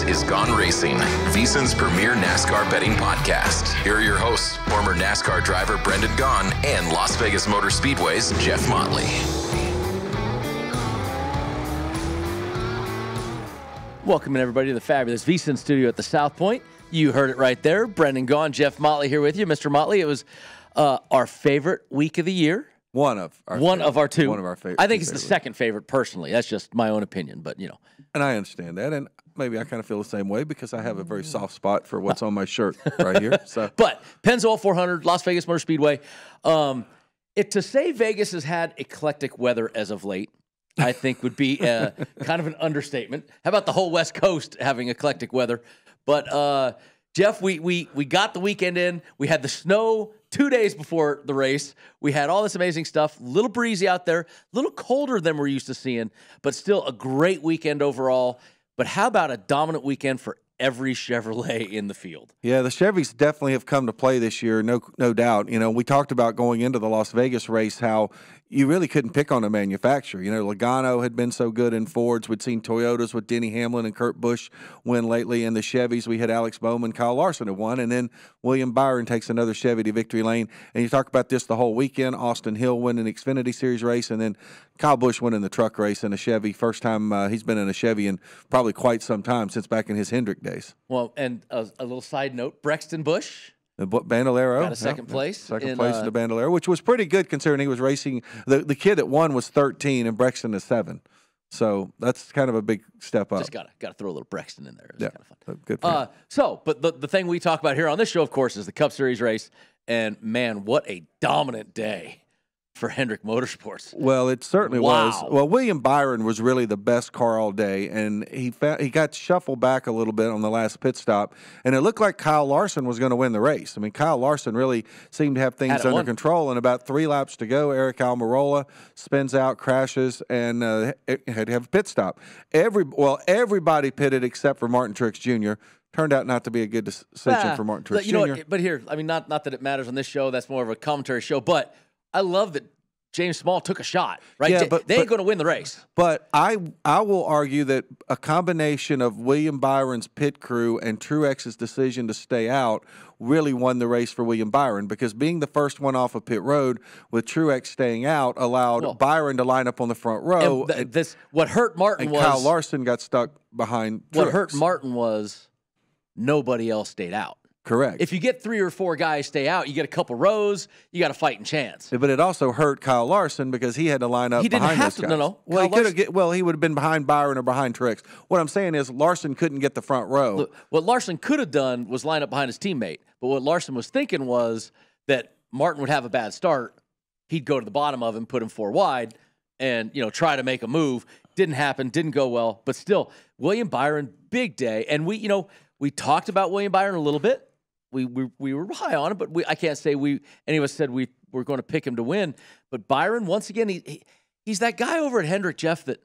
is Gone Racin, VSiN's premier NASCAR betting podcast. Here are your hosts, former NASCAR driver Brendan Gaughan and Las Vegas Motor Speedway's Jeff Motley. Welcome everybody to the fabulous VSiN studio at the South Point. You heard it right there. Brendan Gaughan, Jeff Motley here with you. Mr. Motley, it was our favorite week of the year. One of our favorite. I think it's the second favorite personally. That's just my own opinion, but you know. And I understand that, and maybe I kind of feel the same way because I have a very soft spot for what's on my shirt right here. So, but Pennzoil 400, Las Vegas Motor Speedway. To say Vegas has had eclectic weather as of late, I think would be kind of an understatement. How about the whole West Coast having eclectic weather? But Jeff, we got the weekend in. We had the snow 2 days before the race. We had all this amazing stuff. A little breezy out there, a little colder than we're used to seeing, but still a great weekend overall. But how about a dominant weekend for every Chevrolet in the field? Yeah, the Chevys definitely have come to play this year, no doubt. You know, we talked about going into the Las Vegas race how you really couldn't pick on a manufacturer. You know, Logano had been so good in Fords. We'd seen Toyotas with Denny Hamlin and Kurt Busch win lately. In the Chevys, we had Alex Bowman, Kyle Larson have won, and then William Byron takes another Chevy to victory lane. And you talk about this the whole weekend. Austin Hill winning the Xfinity Series race, and then Kyle Busch winning the truck race in a Chevy. First time he's been in a Chevy in probably quite some time, since back in his Hendrick days. Well, and a little side note, Brexton Busch. The Bandolero got a second place. Second place in the Bandolero, which was pretty good considering he was racing. The kid that won was 13 and Brexton is 7. So that's kind of a big step up. Just got to throw a little Brexton in there. It's kind of fun. Good for him. But the thing we talk about here on this show, of course, is the Cup Series race. And, man, what a dominant day for Hendrick Motorsports. Well, it certainly was. Well, William Byron was really the best car all day, and he got shuffled back a little bit on the last pit stop, and it looked like Kyle Larson was going to win the race. I mean, Kyle Larson really seemed to have things under control, and about 3 laps to go, Eric Almirola spins out, crashes, and had to have a pit stop. Everybody pitted except for Martin Truex Jr. Turned out not to be a good decision for Martin Truex Jr. You know what, but here, I mean, not that it matters on this show. That's more of a commentary show, but I love that James Small took a shot, right? Yeah, they ain't going to win the race. But I will argue that a combination of William Byron's pit crew and Truex's decision to stay out really won the race for William Byron, because being the first one off of pit road with Truex staying out allowed Byron to line up on the front row. What hurt Martin was Kyle Larson got stuck behind Truex. What hurt Martin was nobody else stayed out. Correct. If you get 3 or 4 guys stay out, you get a couple rows, you got a fighting chance. But it also hurt Kyle Larson because he had to line up behind those guys. No. Well, he would have been behind Byron or behind Truex. What I'm saying is Larson couldn't get the front row. Look, what Larson could have done was line up behind his teammate. But what Larson was thinking was that Martin would have a bad start. He'd go to the bottom of him, put him 4 wide, and try to make a move. Didn't happen. Didn't go well. But still, William Byron, big day. And we talked about William Byron a little bit. We were high on him, but I can't say any of us said we were going to pick him to win. But Byron, once again, he's that guy over at Hendrick, Jeff, that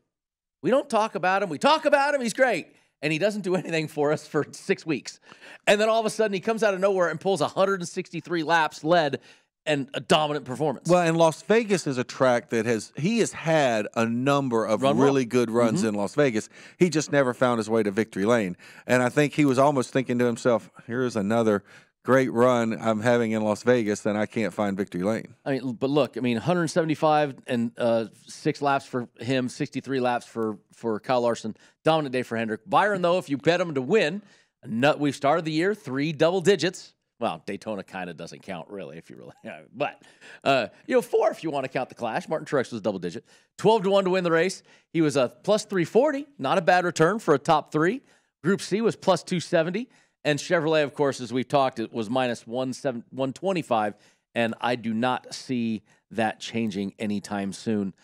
we don't talk about him. We talk about him. He's great. And he doesn't do anything for us for 6 weeks. And then all of a sudden he comes out of nowhere and pulls 163 laps led and a dominant performance. Well, and Las Vegas is a track that he has had a number of really good runs in Las Vegas. He just never found his way to victory lane. And I think he was almost thinking to himself, here's another great run I'm having in Las Vegas, and I can't find victory lane. I mean, but look, 175 and 6 laps for him, 63 laps for Kyle Larson. Dominant day for Hendrick. Byron, though, if you bet him to win, we started the year 3 double digits. Well, Daytona kind of doesn't count, really, if you really – but, 4 if you want to count the Clash. Martin Truex was double-digit. 12-1 to win the race. He was a plus 340, not a bad return for a top 3. Group C was plus 270. And Chevrolet, of course, as we've talked, it was minus 125, and I do not see that changing anytime soon.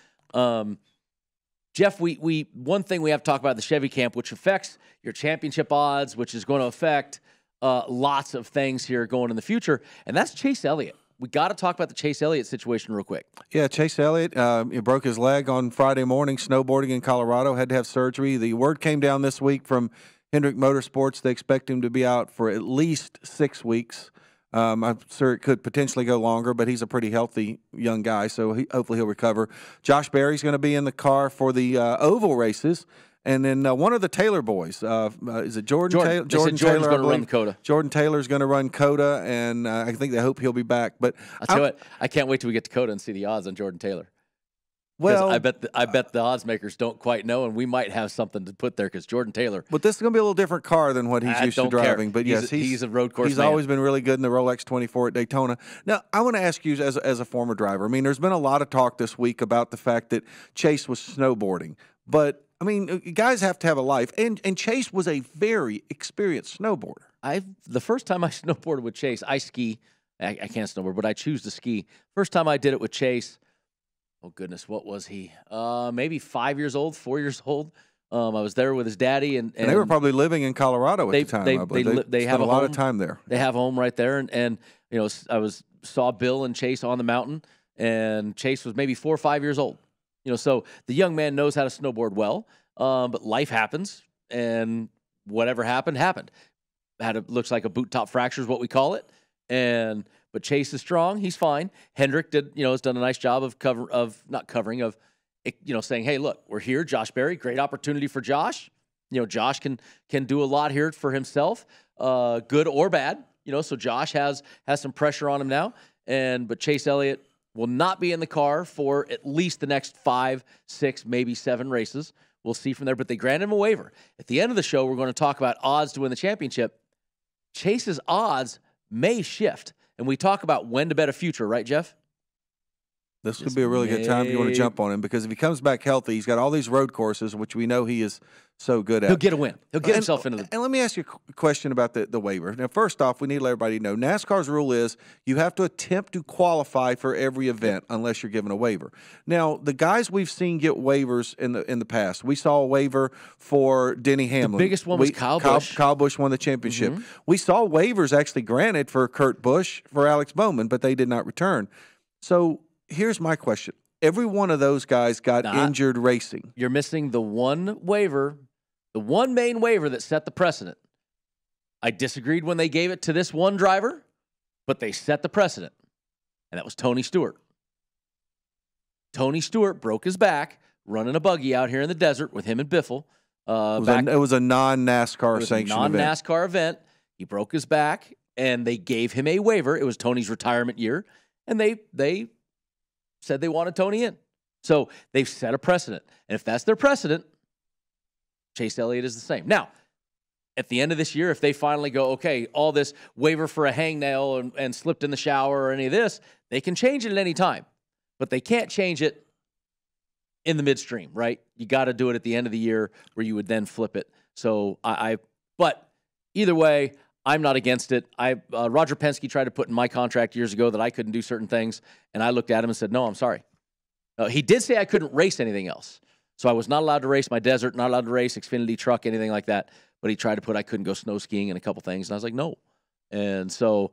Jeff, one thing we have to talk about the Chevy camp, which affects your championship odds, which is going to affect – lots of things here going in the future, and that's Chase Elliott. We got to talk about the Chase Elliott situation real quick. Yeah, Chase Elliott, he broke his leg on Friday morning snowboarding in Colorado, had to have surgery. The word came down this week from Hendrick Motorsports. They expect him to be out for at least 6 weeks. I'm sure it could potentially go longer, but he's a pretty healthy young guy, so hopefully he'll recover. Josh Berry's going to be in the car for the oval races, And then one of the Taylor boys, is it Jordan Taylor? Jordan Taylor's going to run Coda. Jordan Taylor's going to run Coda, and I think they hope he'll be back. But I'll tell you what, I can't wait till we get to Coda and see the odds on Jordan Taylor. Well, I bet the odds makers don't quite know, and we might have something to put there because Jordan Taylor. But this is going to be a little different car than what he's used to driving. But yes, he's a road course. He's man. always been really good in the Rolex 24 at Daytona. Now, I want to ask you as a former driver. I mean, there's been a lot of talk this week about the fact that Chase was snowboarding, but I mean, guys have to have a life, and Chase was a very experienced snowboarder. The first time I snowboarded with Chase, I ski. I can't snowboard, but I choose to ski. First time I did it with Chase. Oh, goodness, what was he? Maybe 5 years old, 4 years old. I was there with his daddy. And they were probably living in Colorado at the time, I believe. They have a lot of time there. They have a home right there. And you know, saw Bill and Chase on the mountain, and Chase was maybe 4 or 5 years old. You know, so the young man knows how to snowboard well, but life happens, and whatever happened. Looks like a boot top fracture is what we call it. But Chase is strong. He's fine. Hendrick has done a nice job of saying, hey, look, we're here. Josh Berry, great opportunity for Josh. You know, Josh can do a lot here for himself, good or bad. You know, so Josh has some pressure on him now. But Chase Elliott will not be in the car for at least the next 5, 6, maybe 7 races. We'll see from there. But they granted him a waiver. At the end of the show, we're going to talk about odds to win the championship. Chase's odds may shift. And we talk about when to bet a future, right, Jeff? This could be a really good time if you want to jump on him, because if he comes back healthy, he's got all these road courses, which we know he is so good at. He'll get a win. He'll get himself into the... And let me ask you a question about the waiver. Now, first off, we need to let everybody know, NASCAR's rule is you have to attempt to qualify for every event unless you're given a waiver. Now, the guys we've seen get waivers in the past, we saw a waiver for Denny Hamlin. The biggest one was Kyle Busch. Kyle Busch won the championship. Mm-hmm. We saw waivers actually granted for Kurt Busch, for Alex Bowman, but they did not return. So here's my question. Every one of those guys got injured racing. You're missing the one waiver, the one main waiver that set the precedent. I disagreed when they gave it to this one driver, but they set the precedent, and that was Tony Stewart. Tony Stewart broke his back running a buggy out here in the desert with him and Biffle. It was a non-NASCAR sanctioned event. Non-NASCAR event. He broke his back, and they gave him a waiver. It was Tony's retirement year, and they said they wanted Tony in. So they've set a precedent. And if that's their precedent, Chase Elliott is the same. Now, at the end of this year, if they finally go, okay, all this waiver for a hangnail and slipped in the shower or any of this, they can change it at any time. But they can't change it in the midstream, right? You got to do it at the end of the year where you would then flip it. So but either way, I'm not against it. Roger Penske tried to put in my contract years ago that I couldn't do certain things, and I looked at him and said, no, I'm sorry. He did say I couldn't race anything else. So I was not allowed to race my desert, not allowed to race Xfinity truck, anything like that. But he tried to put I couldn't go snow skiing and a couple things, and I was like, no. And so,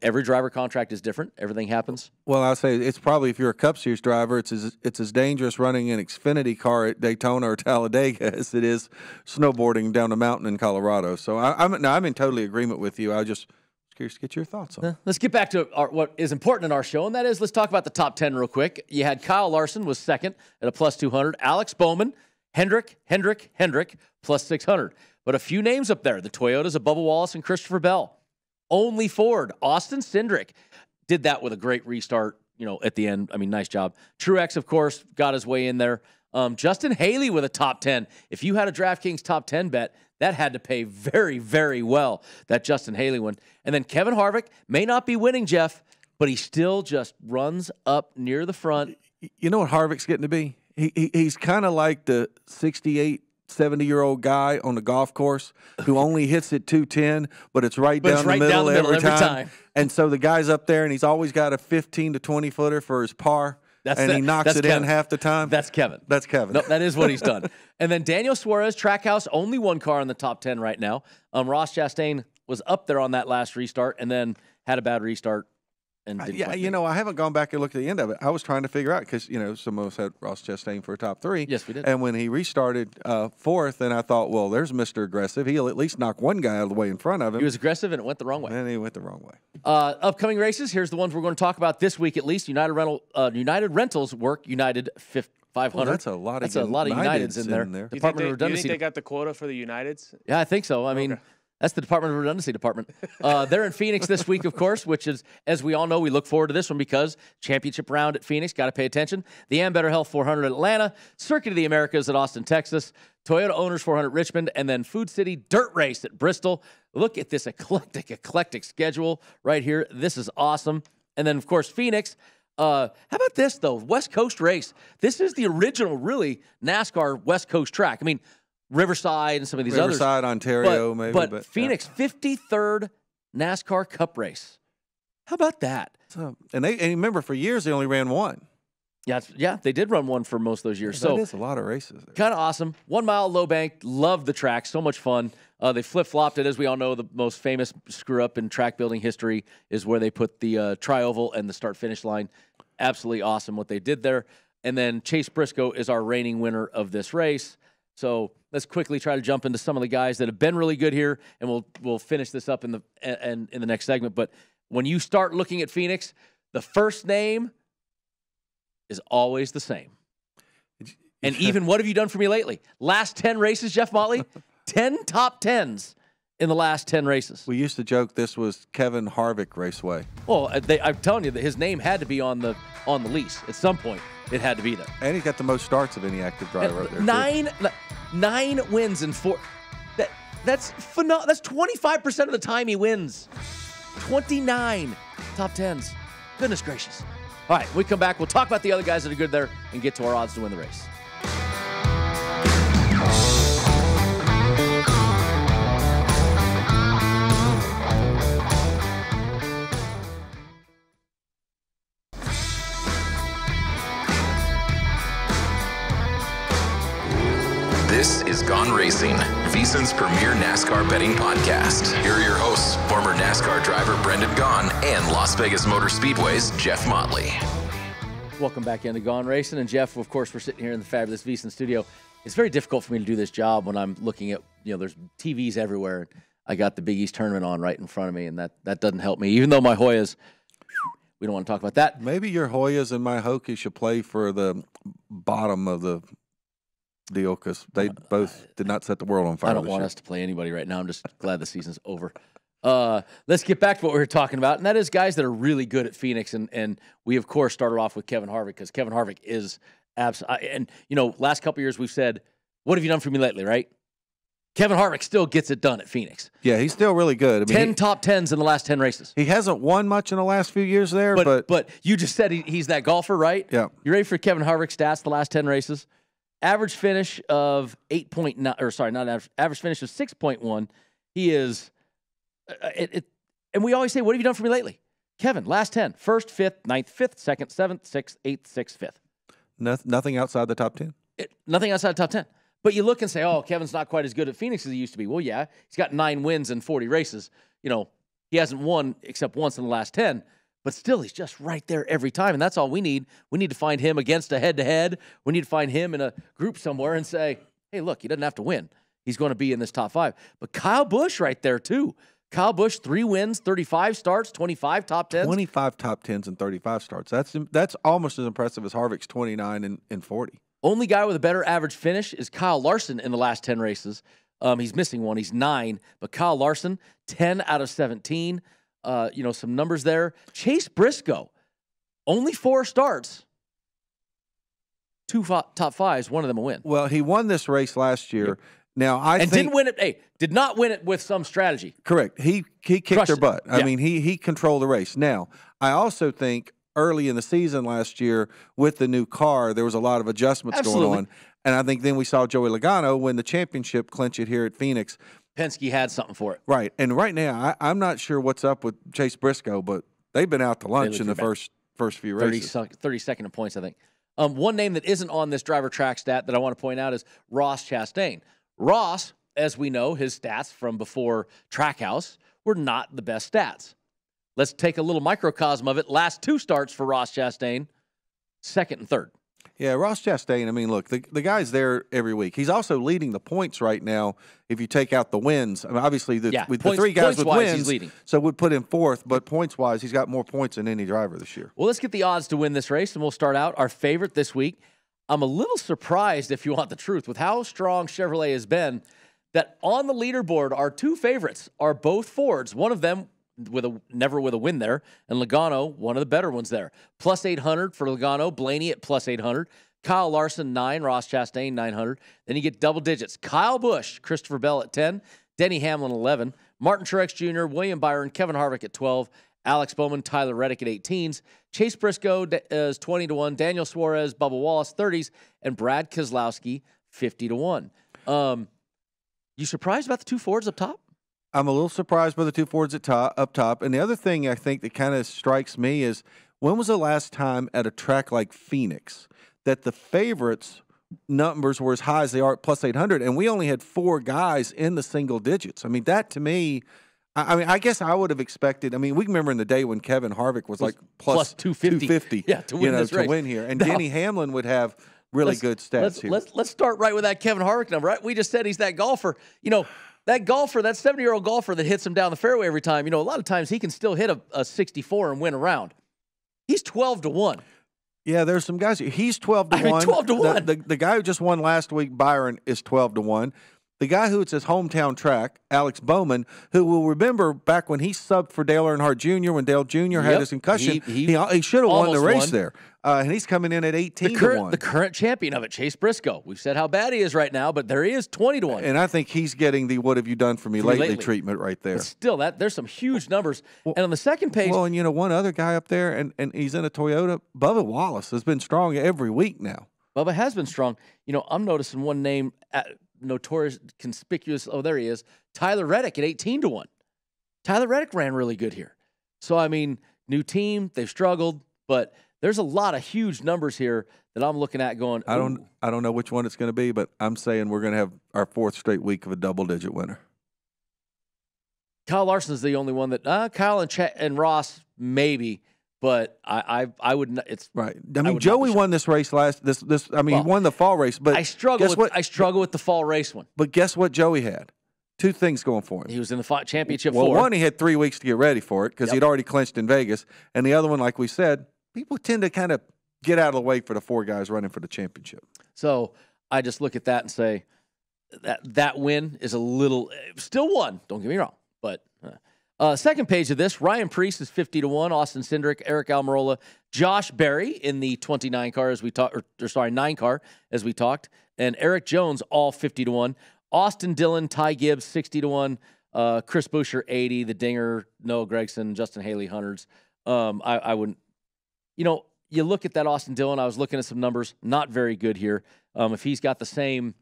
every driver contract is different. Everything happens. Well, I'll say it's probably, if you're a Cup Series driver, it's as dangerous running an Xfinity car at Daytona or Talladega as it is snowboarding down a mountain in Colorado. So I'm in totally agreement with you. I just curious to get your thoughts on it. Let's get back to what is important in our show, and that is let's talk about the top 10 real quick. You had Kyle Larson was second at a plus 200. Alex Bowman, Hendrick, plus 600. But a few names up there. The Toyotas of Bubba Wallace and Christopher Bell. Only Ford, Austin Cindric did that with a great restart, at the end. I mean, nice job. Truex, of course, got his way in there. Justin Haley with a top 10. If you had a DraftKings top 10 bet, that had to pay very, very well, that Justin Haley one. And then Kevin Harvick may not be winning, Jeff, but he still just runs up near the front. You know what Harvick's getting to be? He's kind of like the 68, 70-year-old guy on the golf course who only hits it 210, but it's right down the middle every time. And so the guy's up there, and he's always got a 15 to 20-footer for his par, he knocks it in half the time. That's Kevin. No, that is what he's done. And then Daniel Suarez, Trackhouse, only one car in the top 10 right now. Ross Chastain was up there on that last restart and then had a bad restart. And I haven't gone back and looked at the end of it. I was trying to figure out because, some of us had Ross Chastain for a top 3. Yes, we did. And when he restarted fourth, and I thought, well, there's Mr. Aggressive. He'll at least knock one guy out of the way in front of him. He was aggressive, and it went the wrong way. And he went the wrong way. Upcoming races, here's the ones we're going to talk about this week at least. United Rentals work United 500. That's a lot of Uniteds in there. Department of Redundancy. Do you think they got the quota for the Uniteds? Yeah, I think so. I mean, that's the Department of Redundancy department. They're in Phoenix this week, of course, which is, as we all know, we look forward to this one because championship round at Phoenix, got to pay attention. The Ambetter Health 400 at Atlanta, Circuit of the Americas at Austin, Texas, Toyota Owners 400 at Richmond, and then Food City Dirt Race at Bristol. Look at this eclectic schedule right here. This is awesome. And then, of course, Phoenix. How about this, though? West Coast race. This is the original, really, NASCAR West Coast track. I mean, Riverside and some of these others. Riverside, Ontario, maybe. But Phoenix, 53rd NASCAR Cup race. How about that? So, and remember, for years, they only ran one. Yeah, they did run one for most of those years. That So is a lot of races. kind of awesome. 1 mile low bank. Love the track. So much fun. They flip-flopped it. As we all know, the most famous screw-up in track building history is where they put the tri-oval and the start-finish line. Absolutely awesome what they did there. And then Chase Briscoe is our reigning winner of this race. So let's quickly try to jump into some of the guys that have been really good here, and we'll finish this up in the next segment. But when you start looking at Phoenix, the first name is always the same. And even what have you done for me lately? Last 10 races, Jeff Motley, 10 top 10s in the last 10 races. We used to joke this was Kevin Harvick Raceway. Well, I'm telling you that his name had to be on the lease at some point. It had to be there. And he's got the most starts of any active driver out there. Nine wins in 4. That's phenomenal. That's 25% of the time he wins. 29 top 10s. Goodness gracious. All right, when we come back, we'll talk about the other guys that are good there and get to our odds to win the race. This is Gone Racin, VSiN's premier NASCAR betting podcast. Here are your hosts, former NASCAR driver Brendan Gaughan and Las Vegas Motor Speedway's Jeff Motley. Welcome back into Gone Racin. And Jeff, of course, we're sitting here in the fabulous VSiN studio. It's very difficult for me to do this job when I'm looking at, there's TVs everywhere. I got the Big East tournament on right in front of me, and that doesn't help me. Even though my Hoyas, we don't want to talk about that. Maybe your Hoyas and my Hokies should play for the bottom of the deal because they both did not set the world on fire. I don't want us to play anybody right now. I'm just glad the season's over. Let's get back to what we were talking about, and that is guys that are really good at Phoenix. And we, of course, started off with Kevin Harvick because Kevin Harvick is absolutely. And, last couple of years we've said, what have you done for me lately, right? Kevin Harvick still gets it done at Phoenix. Yeah, he's still really good. I mean, 10 top 10s in the last 10 races. He hasn't won much in the last few years there, but you just said he's that golfer, right? Yeah. You ready for Kevin Harvick's stats the last 10 races? Average finish of 8.9, or sorry, not average finish of 6.1. He is, and we always say, what have you done for me lately? Kevin, last 10, 1st, 5th, 9th, 5th, 2nd, 7th, 6th, 8th, 6th, 5th. Nothing outside the top 10? Nothing outside the top 10. But you look and say, oh, Kevin's not quite as good at Phoenix as he used to be. Well, yeah, he's got 9 wins in 40 races. He hasn't won except once in the last 10. But still, he's just right there every time, and that's all we need. We need to find him against a head-to-head. We need to find him in a group somewhere and say, hey, look, he doesn't have to win. He's going to be in this top 5. But Kyle Busch right there, too. Kyle Busch, 3 wins, 35 starts, 25 top 10s. 25 top 10s and 35 starts. That's almost as impressive as Harvick's 29 and 40. Only guy with a better average finish is Kyle Larson in the last 10 races. He's missing one. He's 9. But Kyle Larson, 10 out of 17. Some numbers there. Chase Briscoe, only 4 starts, 2 top 5s, one of them a win. Well, he won this race last year. Yep. Now I think didn't win it. Hey, did not win it with some strategy. Correct. He kicked their butt. Yeah. I mean, he controlled the race. Now I also think early in the season last year with the new car, there was a lot of adjustments going on, and I think then we saw Joey Logano win the championship, clinch it here at Phoenix. Penske had something for it. Right. And right now, I'm not sure what's up with Chase Briscoe, but they've been out to lunch in the first few races. 32nd in points, I think. One name that isn't on this driver track stat that I want to point out is Ross Chastain. Ross, as we know, his stats from before Trackhouse were not the best stats. Let's take a little microcosm of it. Last 2 starts for Ross Chastain, 2nd and 3rd. Yeah, Ross Chastain, I mean, look, the guy's there every week. He's also leading the points right now if you take out the wins. I mean, obviously, the 3 guys with wins, he's leading. So we'd put him 4th, but points-wise, he's got more points than any driver this year. Well, let's get the odds to win this race, and we'll start out our favorite this week. I'm a little surprised, if you want the truth, with how strong Chevrolet has been, that on the leaderboard, our two favorites are both Fords. One of them never with a win there, and Logano, one of the better ones there. Plus 800 for Logano, Blaney at plus 800, Kyle Larson 9, Ross Chastain 900. Then you get double digits. Kyle Busch, Christopher Bell at 10, Denny Hamlin 11, Martin Truex Jr., William Byron, Kevin Harvick at 12, Alex Bowman, Tyler Reddick at 18s, Chase Briscoe is 20-1, Daniel Suarez, Bubba Wallace 30s, and Brad Keselowski 50-1. You surprised about the two Fords up top? I'm a little surprised by the two Fords up top. And the other thing I think that kind of strikes me is, when was the last time at a track like Phoenix that the favorites' numbers were as high as they are at plus 800, and we only had 4 guys in the single digits? I mean, that to me, I guess I would have expected. I mean, we remember in the day when Kevin Harvick was like plus 250, yeah, to win this race. To win here, and Denny Hamlin would have really good stats here. Let's start right with that Kevin Harvick number. Right, we just said he's that golfer. That golfer, that 70-year-old golfer that hits him down the fairway every time. A lot of times he can still hit a 64 and win a round. He's 12-1. Yeah, there's some guys. He's 12-1. I mean, 12-1. The guy who just won last week, Byron, is 12-1. The guy who it's his hometown track, Alex Bowman, who will remember back when he subbed for Dale Earnhardt Jr. when Dale Jr. had his concussion, he should have won the race there. And he's coming in at 18-1. The current champion of it, Chase Briscoe. We've said how bad he is right now, but there he is 20-1. And I think he's getting the "what have you done for me lately" treatment right there. But still, there's some huge numbers. And on the second page, well, and one other guy up there, and he's in a Toyota. Bubba Wallace has been strong every week now. Bubba has been strong. I'm noticing one name. Notorious, conspicuous. Oh, there he is. Tyler Reddick at 18-1. Tyler Reddick ran really good here. So, I mean, new team, they've struggled, but there's a lot of huge numbers here that I'm looking at going, ooh. I don't know which one it's going to be, but I'm saying we're going to have our 4th straight week of a double-digit winner. Kyle Larson is the only one that Kyle and Ross maybe. But I wouldn't. It's right. I mean, Joey won this race he won the fall race. But I struggle with the fall race one. But guess what? Joey had 2 things going for him. He was in the championship. Well, 4. one, he had 3 weeks to get ready for it because he'd already clinched in Vegas, and the other one, like we said, people tend to kind of get out of the way for the 4 guys running for the championship. So I just look at that and say that win is a little still won. Don't get me wrong, but. Second page of this, Ryan Preece is 50-1, Austin Cindric, Eric Almirola, Josh Berry in the 29 car as we talked, 9 car as we talked, and Eric Jones all 50-1. Austin Dillon, Ty Gibbs 60-1, Chris Buescher 80, the Dinger, Noah Gragson, Justin Haley hundreds. I wouldn't, you look at that Austin Dillon. I was looking at some numbers, not very good here. If he's got the same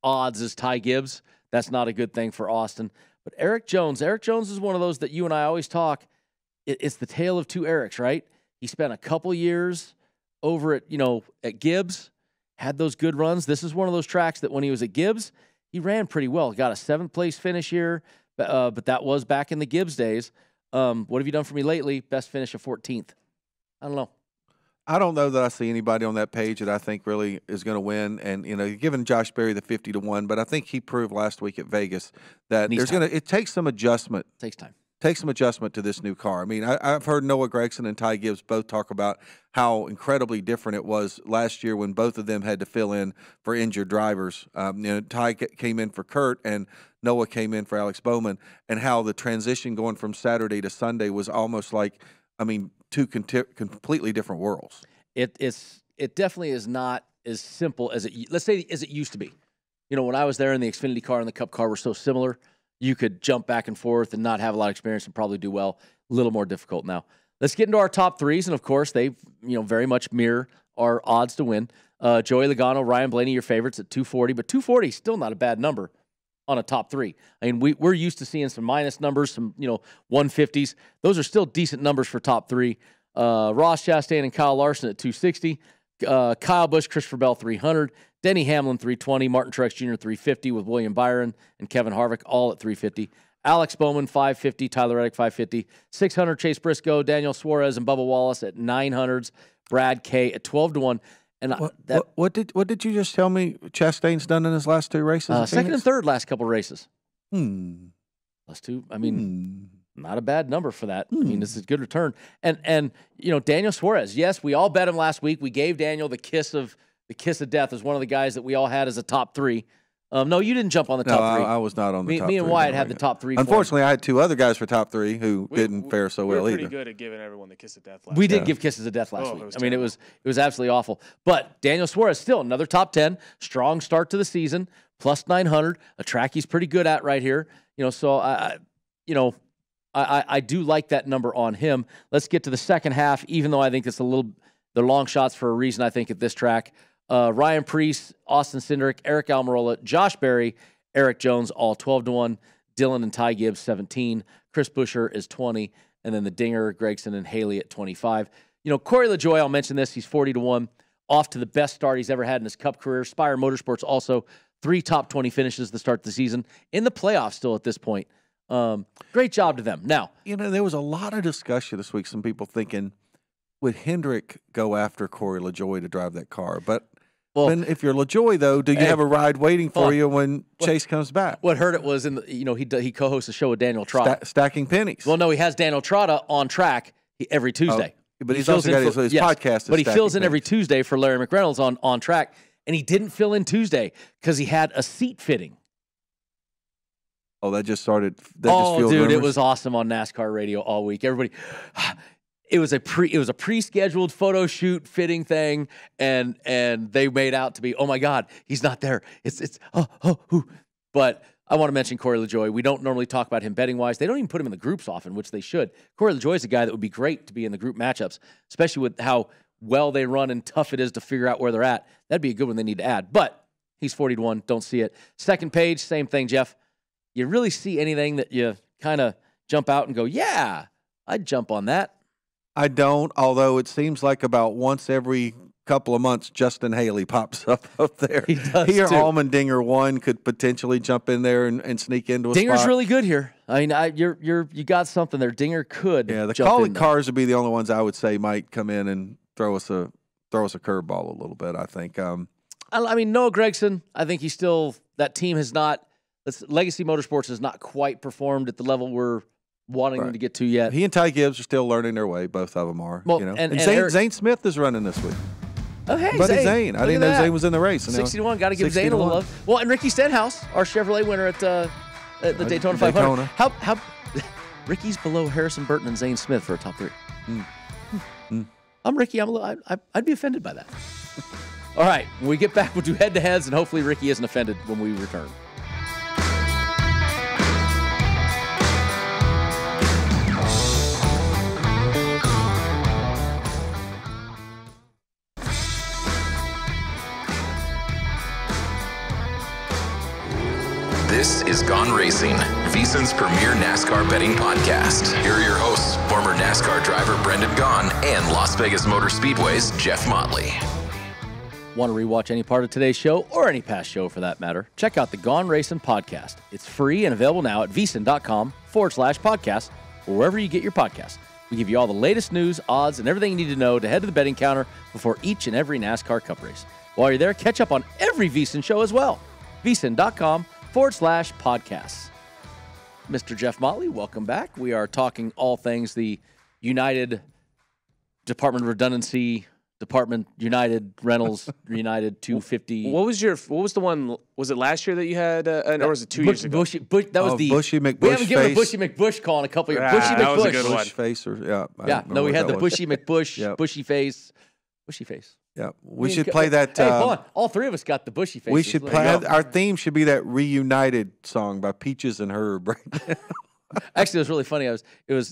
odds as Ty Gibbs, that's not a good thing for Austin. But Eric Jones is one of those that you and I always talk. It's the tale of two Erics, right? He spent a couple years over at Gibbs, had those good runs. This is one of those tracks that when he was at Gibbs, he ran pretty well. Got a 7th place finish here, but that was back in the Gibbs days. What have you done for me lately? Best finish of 14th. I don't know. I don't know that I see anybody on that page that I think really is going to win. And, you're giving Josh Berry the 50-1, but I think he proved last week at Vegas that it takes some adjustment. It takes time. Takes some adjustment to this new car. I mean, I've heard Noah Gragson and Ty Gibbs both talk about how incredibly different it was last year when both of them had to fill in for injured drivers. Ty came in for Kurt and Noah came in for Alex Bowman, and how the transition going from Saturday to Sunday was almost like, 2 completely different worlds. It definitely is not as simple as it used to be. When I was there, and the Xfinity car and the Cup car were so similar, you could jump back and forth and not have a lot of experience and probably do well. A little more difficult now. Let's get into our top 3s, and of course they very much mirror our odds to win. Joey Logano, Ryan Blaney, your favorites at 240, but 240 is still not a bad number on a top 3. I mean, we're used to seeing some minus numbers, some 150s. Those are still decent numbers for top 3. Ross Chastain and Kyle Larson at 260. Kyle Busch, Christopher Bell 300. Denny Hamlin 320. Martin Truex Jr. 350 with William Byron and Kevin Harvick all at 350. Alex Bowman 550. Tyler Reddick 550. 600 Chase Briscoe, Daniel Suarez, and Bubba Wallace at 900s. Brad K at 12-1. And what did you just tell me Chastain's done in his last 2 races? Second and third last couple races. Last 2. I mean, not a bad number for that. I mean, this is a good return. And Daniel Suarez, yes, we all bet him last week. We gave Daniel the kiss of the kiss of death, is one of the guys that we all had as a top 3. No, you didn't jump on the top 3. I was not on the top 3. Me and Wyatt had the top 3. Unfortunately, I had 2 other guys for top 3 who didn't fare so well either. We were pretty good at giving everyone the kiss of death last We did give kisses of death last week. I mean, it was absolutely awful. But Daniel Suarez, still another top 10, strong start to the season, plus 900, a track he's pretty good at right here. So I do like that number on him. Let's get to the second half, even though I think it's they're long shots for a reason, I think, at this track. Ryan Preece, Austin Cindric, Eric Almirola, Josh Berry, Eric Jones, all 12-1. Dylan and Ty Gibbs, 17. Chris Buescher is 20. And then the Dinger, Gregson, and Haley at 25. Corey LaJoie, I'll mention this. He's 40-1. Off to the best start he's ever had in his Cup career. Spire Motorsports also 3 top 20 finishes to start the season. In the playoffs still at this point. Great job to them. Now, there was a lot of discussion this week. Some people thinking, would Hendrick go after Corey LaJoie to drive that car? But if you're LaJoie, though, do you have a ride waiting for you when Chase comes back? What hurt it was he co-hosts a show with Daniel Trotta. Stacking pennies. Well, no, he has Daniel Trotta on track every Tuesday. But he's also got his podcast. But he fills in every Tuesday for Larry McReynolds on track, and he didn't fill in Tuesday because he had a seat fitting. Oh, that just started. It was awesome on NASCAR radio all week. Everybody, it was a pre-scheduled photo shoot fitting thing, and they made out to be, oh my God, he's not there. But I want to mention Corey LaJoie. We don't normally talk about him betting wise. They don't even put him in the groups often, which they should. Corey LaJoie is a guy that would be great to be in the group matchups, especially with how well they run and tough it is to figure out where they're at. That'd be a good one they need to add. But he's 40-1. Don't see it. Second page, same thing, Jeff. You really see anything that you kind of jump out and go, yeah, I'd jump on that? I don't, although it seems like about once every couple of months, Justin Haley pops up there. He does Here, too. Allmendinger 1 could potentially jump in there and sneak into a Dinger's spot. really good here. I mean, you got something there. Dinger could. Yeah, the Collie cars would be the only ones I would say might come in and throw us a curveball a little bit. I think. I mean, Noah Gragson. I think he's still, that team has not. Legacy Motorsports has not quite performed at the level we're wanting them to get to yet. He and Ty Gibbs are still learning their way. Both of them are. Well, and Zane Smith is running this week. Oh, hey, Buddy Zane. I didn't know Zane was in the race. 60-1. Got to give Zane a little love. Well, and Ricky Stenhouse, our Chevrolet winner at the Daytona 500. How Ricky's below Harrison Burton and Zane Smith for a top 3. I'm Ricky. I'd be offended by that. All right. When we get back, we'll do head-to-heads, and hopefully Ricky isn't offended when we return. This is Gone Racing, VSiN's premier NASCAR betting podcast. Here are your hosts, former NASCAR driver Brendan Gaughan and Las Vegas Motor Speedway's Jeff Motley. Want to rewatch any part of today's show or any past show for that matter? Check out the Gone Racin podcast. It's free and available now at vsin.com/podcast or wherever you get your podcasts. We give you all the latest news, odds, and everything you need to know to head to the betting counter before each and every NASCAR Cup race. While you're there, catch up on every VSiN show as well. vsin.com/podcasts. Mr. Jeff Motley, welcome back. We are talking all things the United Department of Redundancy, Department United Reynolds United 250. What was the one? Was it last year that you had, or was it 2 years ago? That was the Bushy McBush. We haven't given a face. Bushy McBush call in a couple of years. Bushy that was a McBush. good one. Bush face or Yeah, no, we had the Bushy McBush, Bushy face, Bushy face. Yeah, we should play that. Hey, hold on. All three of us got the Bushy face. We should play. Our theme should be that Reunited song by Peaches and Herb. Actually, it was really funny. I think it was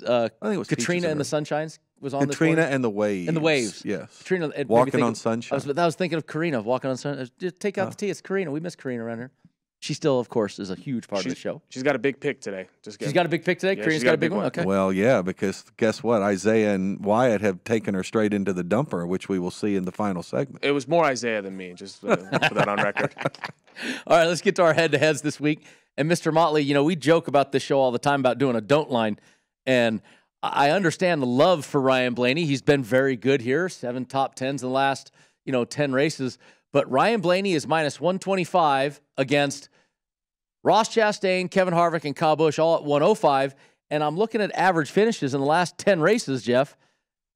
Katrina Peaches and the Sunshines was on Katrina this and the Waves. and the Waves. Yes. Katrina Walking on Sunshine. I was thinking of Karina walking on Sunshine. Just take out the T. It's Karina. We miss Karina around here. She still, of course, is a huge part of the show. She's got a big pick today. She's got a big pick today. Yeah, Karina's got a big one. Okay. Well, yeah, because guess what? Isaiah and Wyatt have taken her straight into the dumper, which we will see in the final segment. It was more Isaiah than me. Just put that on record. All right, let's get to our head-to-heads this week. And Mr. Motley, we joke about this show all the time about doing a don't line. And I understand the love for Ryan Blaney. He's been very good here, 7 top 10s in the last, 10 races. But Ryan Blaney is minus 125 against Ross Chastain, Kevin Harvick, and Kyle Busch all at 105. And I'm looking at average finishes in the last 10 races, Jeff.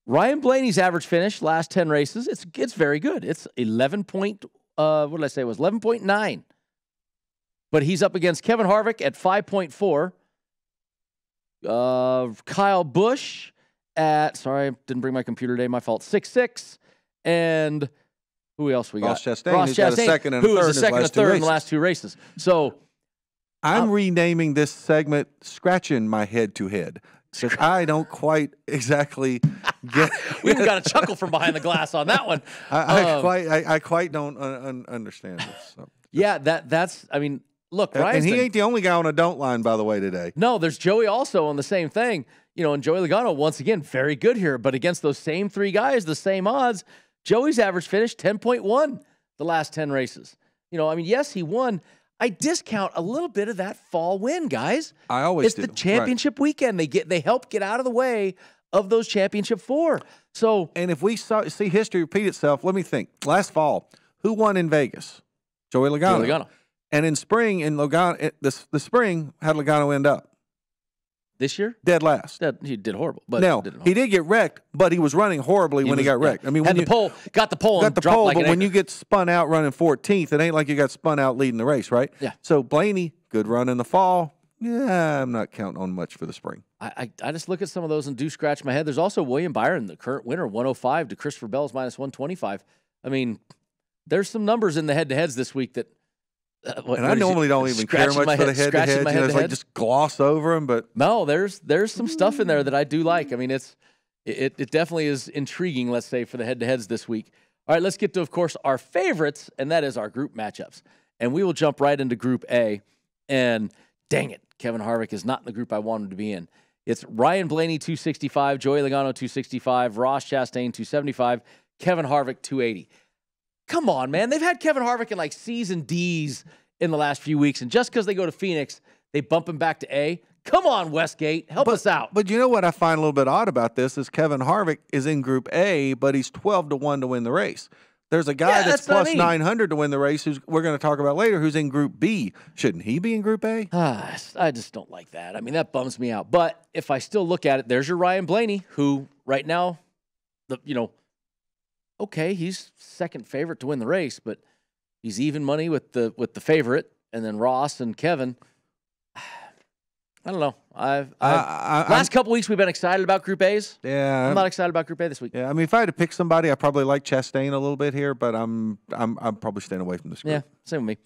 Ryan Blaney's average finish last 10 races, it's very good. It's 11 point, what did I say? It was 11.9. But he's up against Kevin Harvick at 5.4. Kyle Busch at, sorry, I didn't bring my computer today, my fault, 6.6. And who else we got? Ross Chastain, who's got a second and a who third, was a second and a third in the last two races. So I'm renaming this segment "Scratching My Head to Head" because I don't quite exactly get. We even got a chuckle from behind the glass on that one. I quite don't understand this. So. Yeah, that's. I mean, look, Ryan's and he ain't the only guy on a don't line, by the way, today. No, there's Joey also on the same thing. You know, and Joey Logano once again very good here, but against those same three guys, the same odds. Joey's average finish 10.1 the last 10 races. You know, I mean, yes, he won. I discount a little bit of that fall win, guys. I always do. It's the championship weekend. They help get out of the way of those championship four. So, and if we see history repeat itself, let me think. Last fall, who won in Vegas? Joey Logano. Joey Logano. And in spring, in Logano, the spring, how did Logano end up? This year? Dead last. He did horrible. But no, he did get wrecked, but he was running horribly when he got wrecked. I mean, got the pole, but when you get spun out running 14th, it ain't like you got spun out leading the race, right? Yeah. So Blaney, good run in the fall. Yeah, I'm not counting on much for the spring. I just look at some of those and do scratch my head. There's also William Byron, the current winner, 105 to Christopher Bell's minus 125. I mean, there's some numbers in the head-to-heads this week that. And I normally don't even care much for the head-to-heads. You know, it's like just gloss over them. But no, there's some stuff in there that I do like. I mean, it definitely is intriguing, let's say, for the head-to-heads this week. All right, let's get to, of course, our favorites, and that is our group matchups. And we will jump right into Group A. And dang it, Kevin Harvick is not in the group I wanted to be in. It's Ryan Blaney, 265, Joey Logano, 265, Ross Chastain, 275, Kevin Harvick, 280. Come on, man. They've had Kevin Harvick in like C's and D's in the last few weeks, and just because they go to Phoenix, they bump him back to A. Come on, Westgate. Help us out. But you know what I find a little bit odd about this is Kevin Harvick is in Group A, but he's 12-1 to win the race. There's a guy that's plus 900 to win the race who's we're going to talk about later who's in Group B. Shouldn't he be in Group A? I just don't like that. I mean, that bums me out. But if I still look at it, there's your Ryan Blaney, who right now, okay, he's second favorite to win the race, but he's even money with the favorite, and then Ross and Kevin. I don't know. Last couple weeks we've been excited about Group A's. Yeah, I'm not excited about Group A this week. Yeah, I mean, if I had to pick somebody, I probably like Chastain a little bit here, but I'm probably staying away from this group. Yeah, same with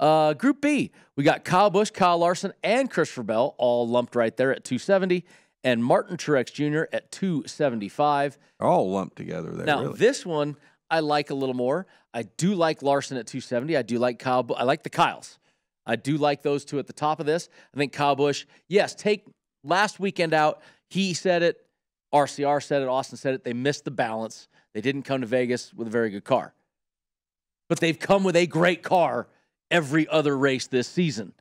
me. Group B, we got Kyle Busch, Kyle Larson, and Christopher Bell all lumped right there at 270, and Martin Truex Jr. at 275. All lumped together there. Now, really. This one I like a little more. I do like Larson at 270. I do like Kyle. I like the Kyles. I do like those two at the top of this. I think Kyle Busch, yes, take last weekend out. He said it. RCR said it. Austin said it. They missed the balance. They didn't come to Vegas with a very good car. But they've come with a great car every other race this season.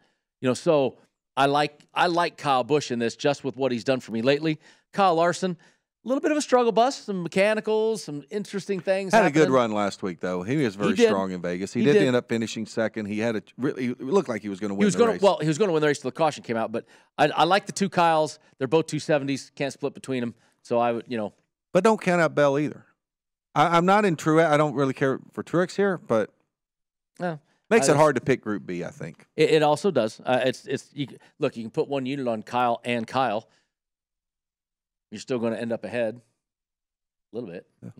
So I like Kyle Busch in this just with what he's done for me lately. Kyle Larson, a little bit of a struggle bus, some mechanicals, some interesting things. Had a good run last week, though. He was very strong in Vegas. He did end up finishing second. He had it looked like he was going to win the race. Well, he was going to win the race till the caution came out. But I like the two Kyles. They're both 270s. Can't split between them. So I would, But don't count out Bell either. I'm not in Truex. I don't really care for Truex here, but makes it hard to pick Group B, I think. It also does. You can put one unit on Kyle and Kyle. You're still going to end up ahead a little bit. Yeah.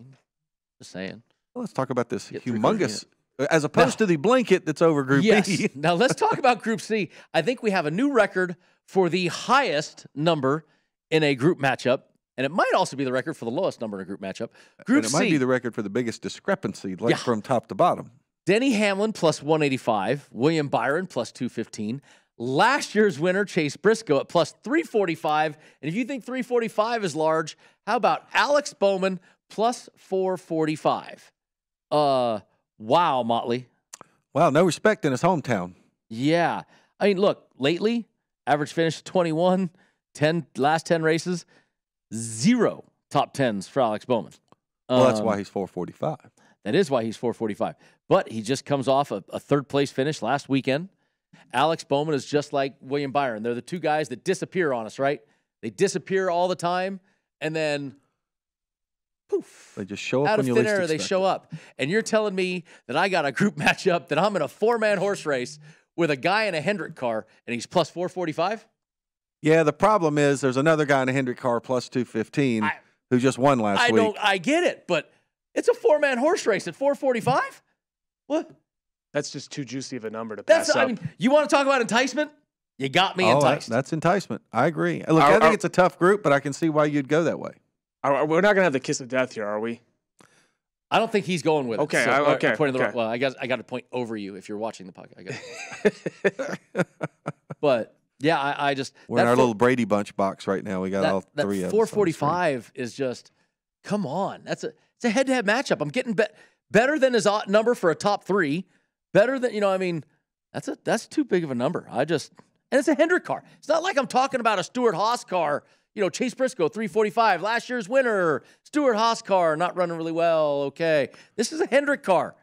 Just saying. Well, let's talk about this humongous, as opposed to the blanket that's over Group B. Now, let's talk about Group C. I think we have a new record for the highest number in a group matchup, and it might also be the record for the lowest number in a group matchup. Group C. It might be the record for the biggest discrepancy, from top to bottom. Denny Hamlin plus 185, William Byron plus 215. Last year's winner, Chase Briscoe, at plus 345. And if you think 345 is large, how about Alex Bowman plus 445? Wow, Motley. Wow, no respect in his hometown. Yeah. I mean, look, lately, average finish 21, last 10 races, 0 top 10s for Alex Bowman. Well, that's why he's 445. That is why he's 445. But he just comes off a third-place finish last weekend. Alex Bowman is just like William Byron. They're the two guys that disappear on us, right? They disappear all the time, and then poof. They just show up out when of you thin least air. They expect show it. up, and you're telling me that I got a group matchup that I'm in a 4-man horse race with a guy in a Hendrick car, and he's plus 445. Yeah, the problem is there's another guy in a Hendrick car plus 215 who just won last week. I get it, but it's a 4-man horse race at 445. What? That's just too juicy of a number to pass up. I mean, you want to talk about enticement? You got me enticed. That's enticement. I agree. Look, I think it's a tough group, but I can see why you'd go that way. We're not going to have the kiss of death here, are we? I don't think he's going with okay, it. So, okay. Well, I got to point over you if you're watching the podcast. But yeah, I just we're in our little Brady Bunch box right now. We got all three of us. 445 is just come on. It's a head-to-head matchup. I'm getting better than his number for a top 3. Better than that's too big of a number. And it's a Hendrick car. It's not like I'm talking about a Stewart Haas car. Chase Briscoe, 345, last year's winner. Stewart Haas car, not running really well. Okay. This is a Hendrick car.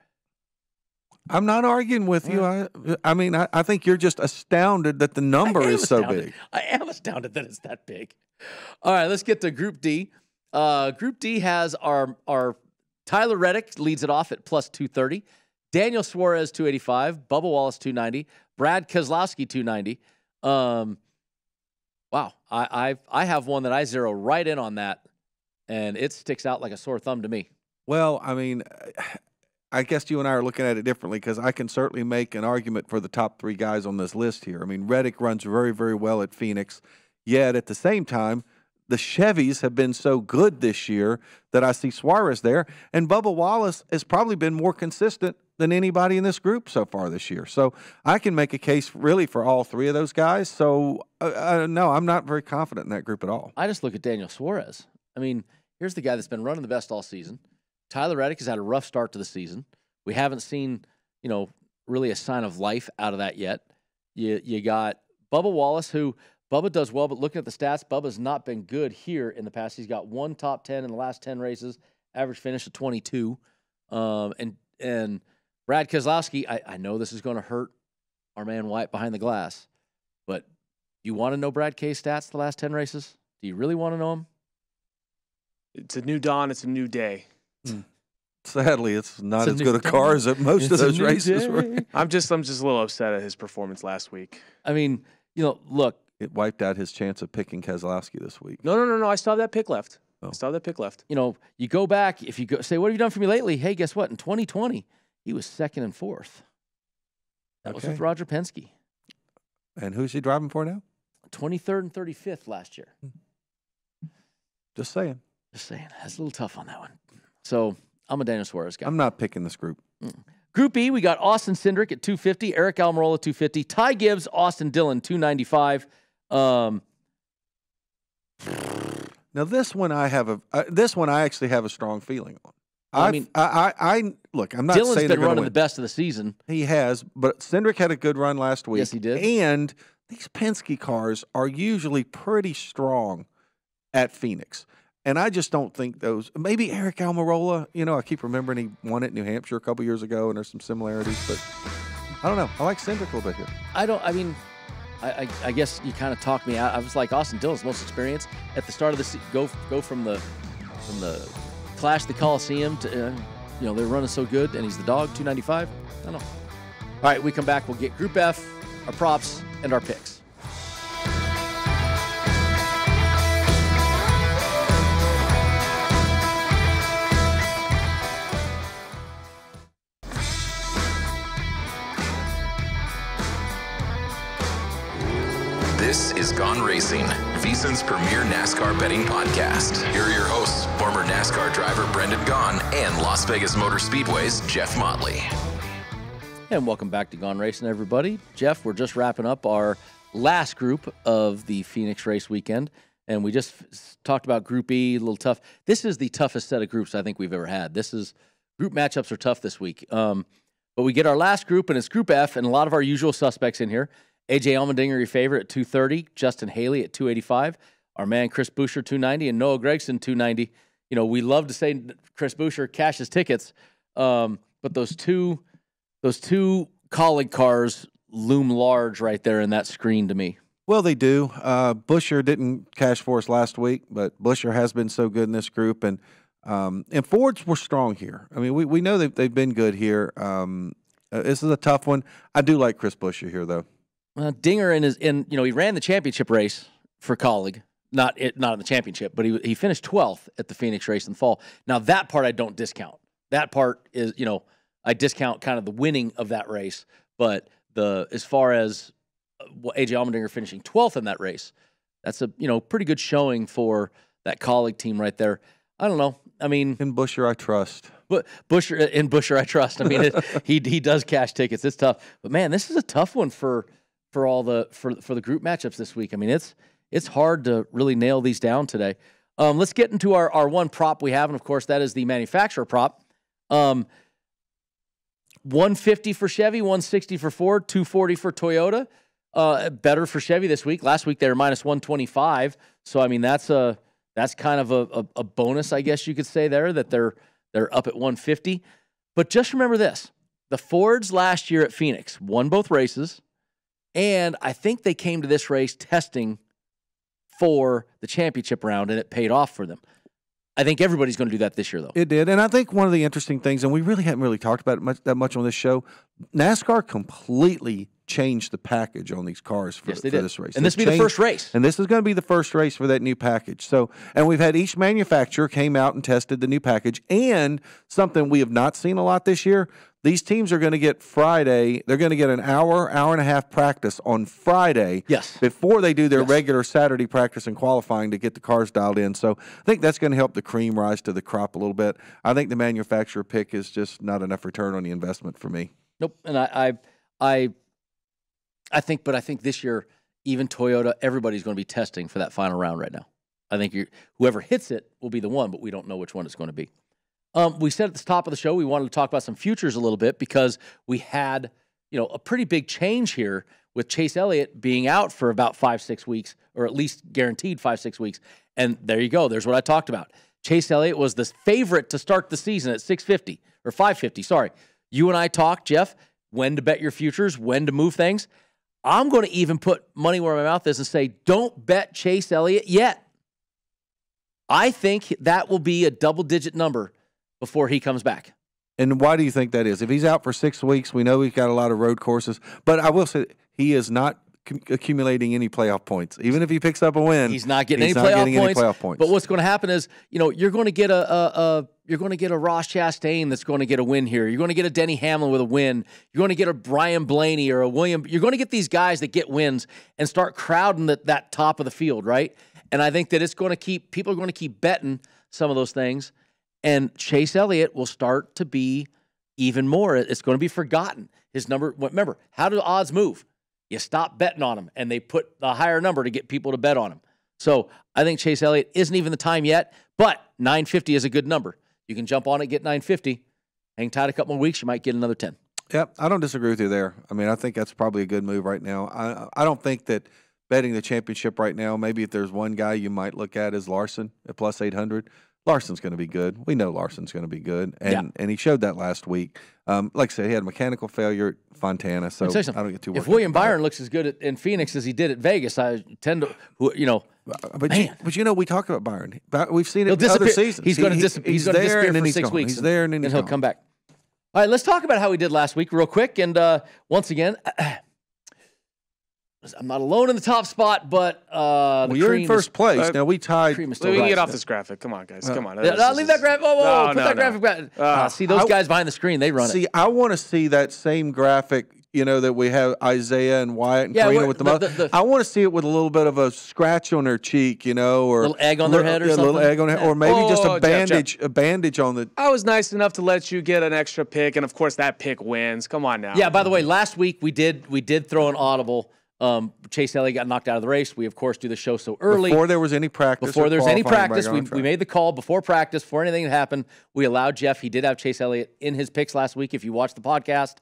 I'm not arguing with you. I think you're just astounded that the number is so big. I am astounded that it's that big. All right, let's get to Group D. Group D has our Tyler Reddick leads it off at plus 230. Daniel Suarez, 285. Bubba Wallace, 290. Brad Keselowski, 290. Wow, I have one that I zero right in on that, and it sticks out like a sore thumb to me. Well, I mean, I guess you and I are looking at it differently because I can certainly make an argument for the top 3 guys on this list here. I mean, Reddick runs very, very well at Phoenix, yet at the same time, the Chevys have been so good this year that I see Suarez there, and Bubba Wallace has probably been more consistent than anybody in this group so far this year. So I can make a case really for all 3 of those guys. So no, I'm not very confident in that group at all. I just look at Daniel Suarez. I mean, here's the guy that's been running the best all season. Tyler Reddick has had a rough start to the season. We haven't seen, really a sign of life out of that yet. You got Bubba Wallace, who Bubba does well, but looking at the stats, Bubba's not been good here in the past. He's got 1 top 10 in the last 10 races, average finish of 22. And Brad Keselowski, I know this is going to hurt our man White behind the glass, but you want to know Brad K's stats the last 10 races? Do you really want to know them? It's a new dawn. It's a new day. Sadly, it's not as good a car as at most of those races were. I'm just a little upset at his performance last week. I mean, look. It wiped out his chance of picking Keselowski this week. No. I still have that pick left. You go back, if you say, what have you done for me lately? Hey, guess what? In 2020, he was 2nd and 4th. That was with Roger Penske. And who's he driving for now? 23rd and 35th last year. Just saying. That's a little tough on that one. So I'm a Daniel Suarez guy. I'm not picking this group. Group E, we got Austin Cindric at 250, Eric Almirola 250, Ty Gibbs, Austin Dillon 295. Now this one I actually have a strong feeling on. Look, I'm not Dillon's saying been running the best of the season. He has, but Cindric had a good run last week. Yes, he did. And these Penske cars are usually pretty strong at Phoenix. And I just don't think those. Maybe Eric Almirola. I keep remembering he won it in New Hampshire a couple years ago, and there's some similarities. But I don't know. I like Cindric a little bit here. I guess you kind of talked me out. I was like, Austin Dillon's most experienced at the start of the season. Go from the Clash of the Coliseum to they're running so good, and he's the dog 295. I don't know. All right, we come back. We'll get Group F, our props, and our picks. This is Gone Racing, VSiN's premier NASCAR betting podcast. Here are your hosts, former NASCAR driver Brendan Gaughan and Las Vegas Motor Speedway's Jeff Motley. And welcome back to Gone Racing, everybody. Jeff, we're just wrapping up our last group of the Phoenix race weekend, and we just talked about Group E, a little tough. This is the toughest set of groups I think we've ever had. Group matchups are tough this week. But we get our last group, and it's Group F, and a lot of our usual suspects in here. A.J. Allmendinger, your favorite, at 230. Justin Haley at 285. Our man Chris Buescher, 290. And Noah Gragson, 290. We love to say Chris Buescher cashes tickets, but those two colleague cars loom large right there in that screen to me. Well, they do. Buescher didn't cash for us last week, but Buescher has been so good in this group. And And Fords were strong here. I mean, we know they've been good here. This is a tough one. I do like Chris Buescher here, though. Dinger he ran the championship race for Colleague. Not in the championship, but he finished 12th at the Phoenix race in the fall. Now, that part I don't discount. That part is, I discount kind of the winning of that race. But as far as A.J. Allmendinger finishing 12th in that race, that's a, pretty good showing for that Colleague team right there. I don't know. I mean, in Buescher, I trust. But Buescher, I trust. I mean, he does cash tickets. It's tough. But man, this is a tough one for all the group matchups this week. I mean, it's hard to really nail these down today. Let's get into our one prop we have, and of course, that is the manufacturer prop. 150 for Chevy, 160 for Ford, 240 for Toyota. Better for Chevy this week. Last week they were minus 125. So I mean, that's kind of a bonus, I guess you could say there, that they're up at 150. But just remember this: the Fords last year at Phoenix won both races, and I think they came to this race testing for the championship round, and it paid off for them. I think everybody's going to do that this year, though. It did, and I think one of the interesting things, and we really haven't talked about it that much on this show, NASCAR completely changed the package on these cars for this race. And this will be the first race. And this is going to be the first race for that new package. So, and we've had each manufacturer came out and tested the new package, and something we have not seen a lot this year, these teams are going to get Friday. They're going to get an hour and a half practice on Friday before they do their regular Saturday practice and qualifying to get the cars dialed in. So I think that's going to help the cream rise to the crop a little bit. I think the manufacturer pick is just not enough return on the investment for me. Nope. And I think this year, even Toyota, everybody's going to be testing for that final round right now. I think whoever hits it will be the one, but we don't know which one it's going to be. We said at the top of the show we wanted to talk about some futures a little bit because we had, a pretty big change here with Chase Elliott being out for about 5-6 weeks, or at least guaranteed 5-6 weeks. And there you go. There's what I talked about. Chase Elliott was the favorite to start the season at 650 or 550. Sorry. You and I talked, Jeff, when to bet your futures, when to move things. I'm going to even put money where my mouth is and say, don't bet Chase Elliott yet. I think that will be a double-digit number before he comes back. And why do you think that is? If he's out for 6 weeks, we know he's got a lot of road courses. But I will say he is not accumulating any playoff points. Even if he picks up a win, he's not getting any playoff points. But what's going to happen is, you're going to get a Ross Chastain that's going to get a win here. You're going to get a Denny Hamlin with a win. You're going to get a Brian Blaney or a William. You're going to get these guys that get wins and start crowding that top of the field, right? And I think that people are going to keep betting some of those things. And Chase Elliott will start to be even more. It's going to be forgotten. His number, remember, how do odds move? You stop betting on him, and they put a higher number to get people to bet on him. So I think Chase Elliott isn't even the time yet, but 950 is a good number. You can jump on it, get 950. Hang tight a couple more weeks, you might get another 10. Yep, I don't disagree with you there. I mean, I think that's probably a good move right now. I don't think that betting the championship right now, maybe if there's one guy you might look at is Larson at plus 800. Larson's going to be good. We know Larson's going to be good, and he showed that last week. Like I said, he had a mechanical failure at Fontana, so I don't get too worried. If William Byron looks as good in Phoenix as he did at Vegas, I tend to, But we talked about Byron. We've seen it in other seasons. He's going to disappear. He's going to disappear for 6 weeks. He's there, and then he'll come back. All right, let's talk about how we did last week real quick. And once again, I'm not alone in the top spot, but you're in first place. Now we tied. We can get off this graphic. Come on, guys. Come on. Leave that graphic. Put that graphic back. See those guys behind the screen. They run it. See, I want to see that same graphic. That we have Isaiah and Wyatt and Karina with the I want to see it with a little bit of a scratch on their cheek, or a little egg on their head, or something. A little egg on their head, or maybe just a bandage, Jeff. a bandage on the. I was nice enough to let you get an extra pick, and of course that pick wins. Come on now. Yeah. By the way, last week we did throw an audible. Chase Elliott got knocked out of the race. We, of course, do the show so early. Before there was any practice. We made the call before practice, before anything had happened. We allowed Jeff. He did have Chase Elliott in his picks last week. If you watched the podcast,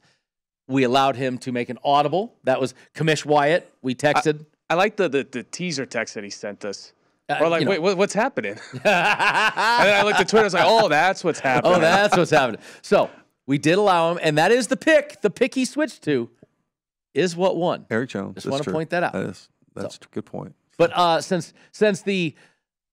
we allowed him to make an audible. That was Commish Wyatt. We texted. I like the teaser text that he sent us. Or like, wait, what's happening? And then I looked at Twitter. I was like, oh, that's what's happening. Oh, that's what's happening. So we did allow him, and that is the pick. The pick he switched to is what won. Eric Jones. Just want to point that out. That's a good point. But since the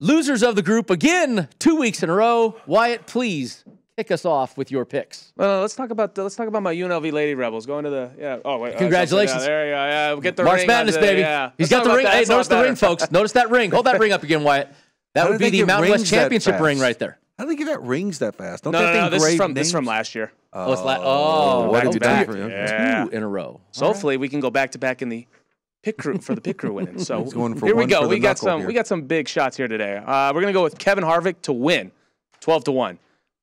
Losers of the group again, 2 weeks in a row. Wyatt, please kick us off with your picks. Let's talk about my UNLV Lady Rebels going to the Oh wait, congratulations! There you go. Yeah, we'll get the March ring. Madness, baby. Yeah. He's got the ring. Hey, notice the ring, folks. Notice that ring. Hold that ring up again, Wyatt. That would be the Mountain West Championship ring right there. I don't think you got rings that fast. Don't No. This is from last year. What did you back. do? Yeah. 2 in a row. So hopefully we can go back to back in the pit crew for the pit crew winning. So going for here we one go. for the We got knuckle here. some big shots here today. We're gonna go with Kevin Harvick to win, 12-1.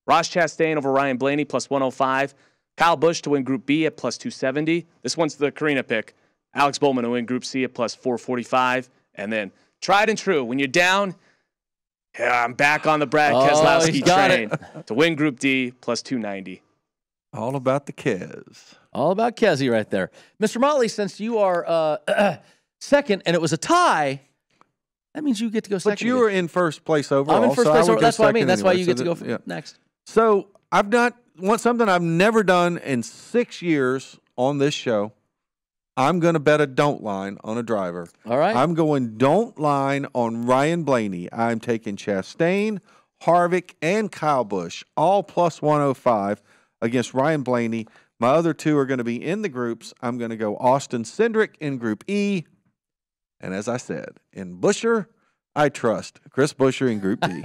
Ross Chastain over Ryan Blaney plus 105. Kyle Busch to win Group B at plus 270. This one's the Karina pick. Alex Bowman to win Group C at plus 445. And then tried and true, when you're down, I'm back on the Brad Keselowski train to win Group D plus 290. All about the Kez. All about Kezi right there. Mr. Motley, since you are second and it was a tie, that means you get to go second. But you were in first place overall. I'm in first place overall. That's what I mean. That's why you get to go next. So I've something I've never done in 6 years on this show. I'm going to bet a don't line on a driver. All right. I'm going don't line on Ryan Blaney. I'm taking Chastain, Harvick, and Kyle Busch, all plus 105 against Ryan Blaney. My other two are going to be in the groups. I'm going to go Austin Cindric in Group E. And as I said, in Buescher, I trust Chris Buescher in Group D.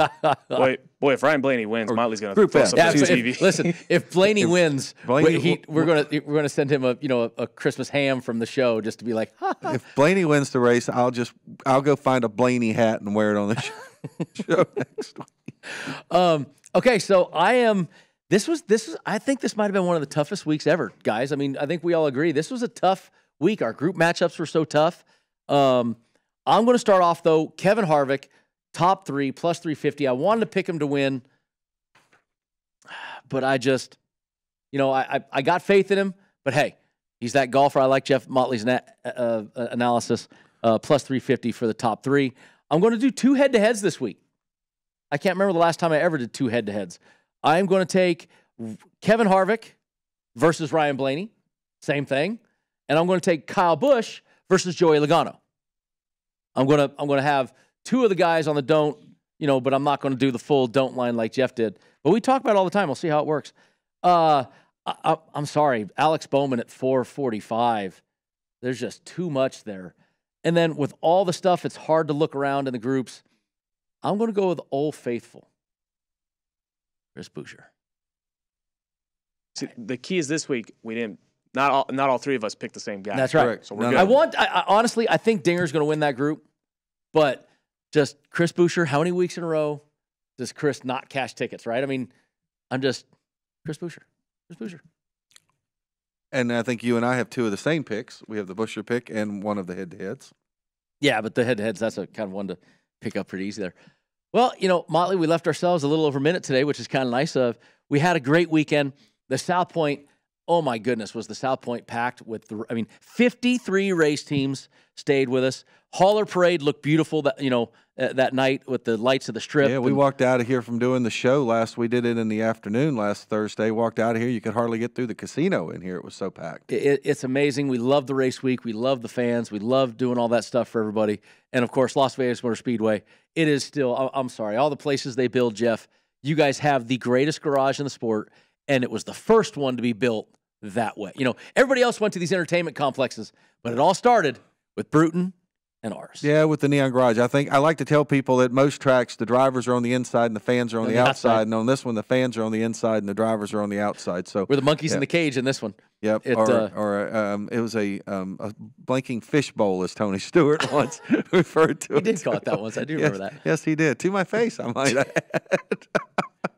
Boy, if Ryan Blaney wins, Motley's going to Group throw F. something on Yeah, TV. Listen, if Blaney wins, Blaney- we're gonna send him a Christmas ham from the show just to be like, ha, ha. If Blaney wins the race, I'll go find a Blaney hat and wear it on the show next week. Okay, so I think this might have been one of the toughest weeks ever, guys. I mean, I think we all agree this was a tough week. Our group matchups were so tough. I'm going to start off though. Kevin Harvick, top 3 plus 350. I wanted to pick him to win, but I just, I got faith in him. But hey, he's that golfer. I like Jeff Motley's analysis. Plus 350 for the top 3. I'm going to do 2 head-to-heads this week. I can't remember the last time I ever did 2 head-to-heads. I'm going to take Kevin Harvick versus Ryan Blaney. Same thing. And I'm going to take Kyle Busch versus Joey Logano. I'm going to have 2 of the guys on the don't, but I'm not going to do the full don't line like Jeff did. But we talk about it all the time. We'll see how it works. I'm sorry. Alex Bowman at 445. There's just too much there. And then with all the stuff, it's hard to look around in the groups. I'm going to go with Old Faithful. Chris Buescher. See, the key is this week not all 3 of us picked the same guy. That's right. Correct. So we're good. Honestly, I think Dinger's going to win that group, but just Chris Buescher, how many weeks in a row does Chris not cash tickets, right? I mean, I'm just Chris Buescher. And I think you and I have 2 of the same picks. We have the Buescher pick and one of the head-to-heads. Yeah, but the head-to-heads, that's a kind of one to pick up pretty easy there. Well, Motley, we left ourselves a little over a minute today, which is kind of nice. We had a great weekend. The South Point, oh my goodness, was the South Point packed with 53 race teams stayed with us. Hauler Parade looked beautiful that night with the lights of the strip. Yeah, we walked out of here from doing the show we did it in the afternoon last Thursday. Walked out of here, you could hardly get through the casino in here. It was so packed. It's amazing. We love the race week. We love the fans. We love doing all that stuff for everybody. And, of course, Las Vegas Motor Speedway. It is still, I'm sorry, all the places they build, Jeff, you guys have the greatest garage in the sport, and it was the first one to be built that way. Everybody else went to these entertainment complexes, but it all started with Bruton and ours. Yeah, with the Neon Garage. I like to tell people that most tracks, the drivers are on the inside and the fans are on the outside. And on this one, the fans are on the inside and the drivers are on the outside. So we're the monkeys in the cage in this one. Yep. It was a blinking fishbowl, as Tony Stewart once referred to it. He did call it that once. I do remember that. Yes, he did. To my face, I might add.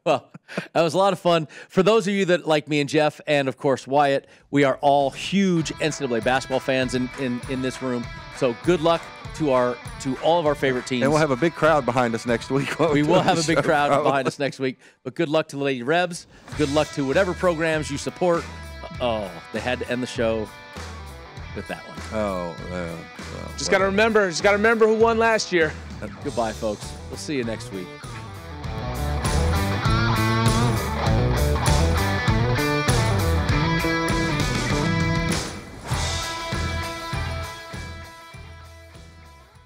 Well, that was a lot of fun. For those of you that like me and Jeff, and of course Wyatt, we are all huge NCAA basketball fans in this room. So good luck to all of our favorite teams. And we'll have a big crowd behind us next week. We will have a big crowd behind us next week. But good luck to the Lady Rebs. Good luck to whatever programs you support. Oh, they had to end the show with that one. Just got to remember who won last year. Goodbye, folks. We'll see you next week.